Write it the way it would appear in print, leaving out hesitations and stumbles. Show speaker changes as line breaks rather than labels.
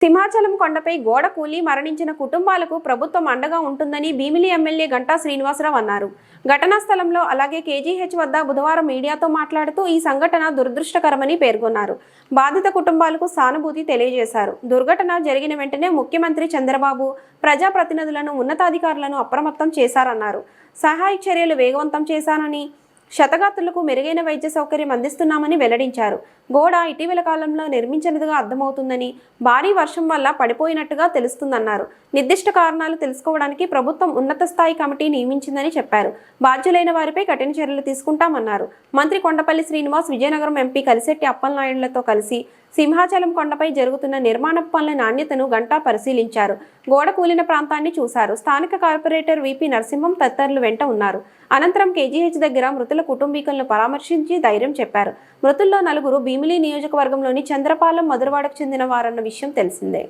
సింహాచలం కొండపై గోడ కూలి మరణించిన కుటుంబాలకు ప్రభుత్వం అండగా ఉంటుందని భీమిలి ఎమ్మెల్యే గంటా శ్రీనివాసరావు అన్నారు. ఘటనా స్థలంలో అలాగే కేజీహెచ్ వద్ద బుధవారం మీడియాతో మాట్లాడుతూ ఈ సంఘటన దురదృష్టకరమని పేర్కొన్నారు. బాధిత కుటుంబాలకు సానుభూతి తెలియజేశారు. దుర్ఘటన జరిగిన వెంటనే ముఖ్యమంత్రి చంద్రబాబు ప్రజాప్రతినిధులను ఉన్నతాధికారులను అప్రమత్తం చేశారన్నారు. సహాయ చర్యలు వేగవంతం చేశానని, క్షతగాత్రులకు మెరుగైన వైద్య సౌకర్యం అందిస్తున్నామని వెల్లడించారు. గోడ ఇటీవల కాలంలో నిర్మించినదిగా అర్థమవుతుందని, భారీ వర్షం వల్ల పడిపోయినట్టుగా తెలుస్తుందన్నారు. నిర్దిష్ట కారణాలు తెలుసుకోవడానికి ప్రభుత్వం ఉన్నత స్థాయి కమిటీ నియమించిందని చెప్పారు. బాధ్యులైన వారిపై కఠిన చర్యలు తీసుకుంటామన్నారు. మంత్రి కొండపల్లి శ్రీనివాస్, విజయనగరం ఎంపీ కలిశెట్టి అప్పలనాయుడులతో కలిసి సింహాచలం కొండపై జరుగుతున్న నిర్మాణ పనుల నాణ్యతను గంటా పరిశీలించారు. గోడ కూలిన ప్రాంతాన్ని చూశారు. స్థానిక కార్పొరేటర్ విపి నరసింహం తదితరులు వెంట ఉన్నారు. అనంతరం కేజీహెచ్ దగ్గర మృతుల కుటుంబీకులను పరామర్శించి ధైర్యం చెప్పారు. మృతుల్లో 4 భీమిలి నియోజకవర్గంలోని చంద్రపాలెం, మధురవాడకు చెందిన వారన్న విషయం తెలిసిందే.